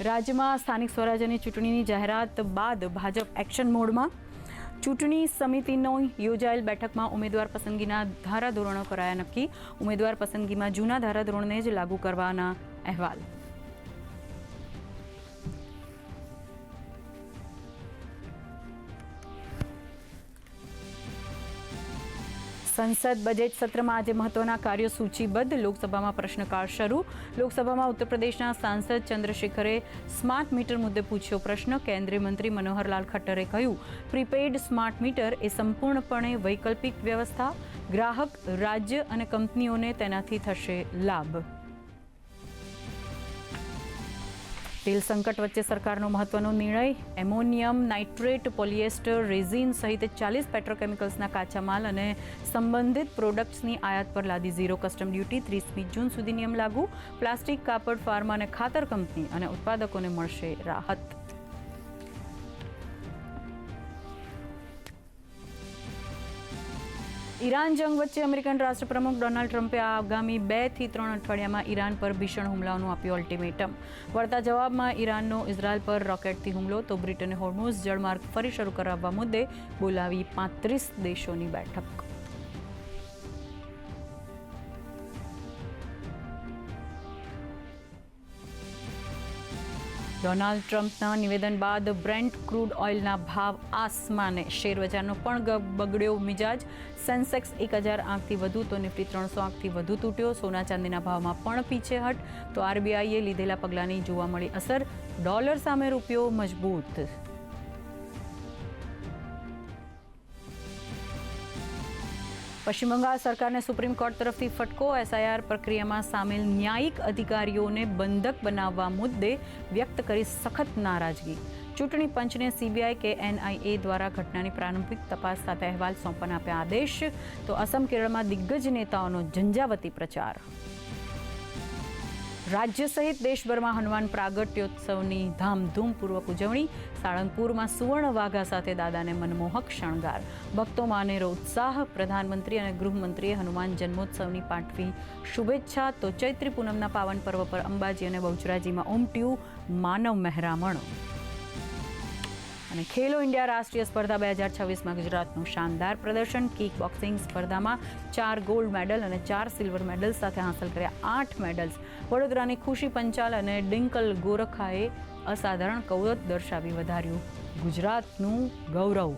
રાજ્યમાં સ્થાનિક સ્વરાજ્યની ચૂંટણીની જાહેરાત બાદ ભાજપ એક્શન મોડમાં. ચૂંટણી સમિતિની યોજાયેલ બેઠકમાં ઉમેદવાર પસંદગીના ધારાધોરણો કરાયા નક્કી. ઉમેદવાર પસંદગીમાં જૂના ધારાધોરણને જ લાગુ કરવાના અહેવાલ. સંસદ બજેટ સત્રમાં આજે મહત્વના કાર્યો સૂચિબદ્ધ. લોકસભામાં પ્રશ્નકાળ શરૂ. લોકસભામાં ઉત્તર પ્રદેશના સાંસદ ચંદ્રશેખરે સ્માર્ટ મીટર મુદ્દે પૂછ્યો પ્રશ્ન. કેન્દ્રીય મંત્રી મનોહરલાલ ખટ્ટરે કહ્યું, પ્રીપેઇડ સ્માર્ટ મીટર એ સંપૂર્ણપણે વૈકલ્પિક વ્યવસ્થા. ગ્રાહક, રાજ્ય અને કંપનીઓને તેનાથી થશે લાભ. તેલ સંકટ વચ્ચે સરકારનો મહત્વનો નિર્ણય. એમોનિયમ નાઇટ્રેટ, પોલિએસ્ટર, રેઝિન સહિત 40 પેટ્રોકેમિકલ્સના કાચા માલ અને સંબંધિત પ્રોડક્ટ્સની આયાત પર લાદી ઝીરો કસ્ટમ ડ્યુટી. 30મી જૂન સુધી નિયમ લાગુ. પ્લાસ્ટિક, કાપડ, ફાર્મા અને ખાતર કંપની અને ઉત્પાદકોને મળશે રાહત. ઈરાન જંગ વચ્ચે અમેરિકન રાષ્ટ્રપ્રમુખ ડોનાલ્ડ ટ્રમ્પે આગામી 2 થી 3 અઠવાડિયામાં ઈરાન પર ભીષણ હુમલાનું આપ્યું અલ્ટિમેટમ. વળતા જવાબમાં ઈરાનનો ઇઝરાયલ પર રોકેટથી હુમલો. તો બ્રિટને હોર્મુઝ જળમાર્ગ ફરી શરૂ કરાવવા મુદ્દે બોલાવી 35 દેશોની બેઠક. ડોનાલ્ડ ટ્રમ્પના નિવેદન બાદ બ્રેન્ટ ક્રૂડ ઓઇલના ભાવ આસમાને. શેરબજારનો પણ બગડ્યો મિજાજ. સેન્સેક્સ 1000 આંકથી વધુ તો નિફ્ટી 300 આંકથી વધુ તૂટ્યો. સોના ચાંદીના ભાવમાં પણ પીછેહટ. તો આરબીઆઈએ લીધેલા પગલાંની જોવા મળી અસર. ડોલર સામે રૂપિયો મજબૂત. પશ્ચિમ બંગાળ સરકારને સુપ્રીમ કોર્ટ તરફથી ફટકો. એસઆઈઆર પ્રક્રિયામાં સામેલ ન્યાયિક અધિકારીઓને બંધક બનાવવા મુદ્દે વ્યક્ત કરી સખત નારાજગી. ચૂંટણી પંચને સીબીઆઈ કે એનઆઈએ દ્વારા ઘટનાની પ્રારંભિક તપાસ સાથે અહેવાલ સોંપવાના આપ્યા આદેશ. તો અસમ, કેરળમાં દિગ્ગજ નેતાઓનો ઝંઝાવતી પ્રચાર. રાજ્ય સહિત દેશભરમાં હનુમાન પ્રાગટ્યોત્સવની ધામધૂમપૂર્વક ઉજવણી. સાળંગપુરમાં સુવર્ણ વાઘા સાથે દાદાને મનમોહક શણગાર. ભક્તોમાં અનેરો ઉત્સાહ. પ્રધાનમંત્રી અને ગૃહમંત્રીએ હનુમાન જન્મોત્સવની પાઠવી શુભેચ્છા. તો ચૈત્રી પૂનમના પાવન પર્વ પર અંબાજી અને બહુચરાજીમાં ઉમટ્યું માનવ મહેરામણ. અને ખેલો ઇન્ડિયા રાષ્ટ્રીય સ્પર્ધા 2026માં ગુજરાતનું શાનદાર પ્રદર્શન. કિક બોક્સિંગ સ્પર્ધામાં 4 ગોલ્ડ મેડલ અને 4 સિલ્વર મેડલ સાથે હાંસલ કર્યા 8 મેડલ્સ. વડોદરાની ખુશી પંચાલ અને ડિંકલ ગોરખાએ અસાધારણ કૌવત દર્શાવી વધાર્યું ગુજરાતનું ગૌરવ.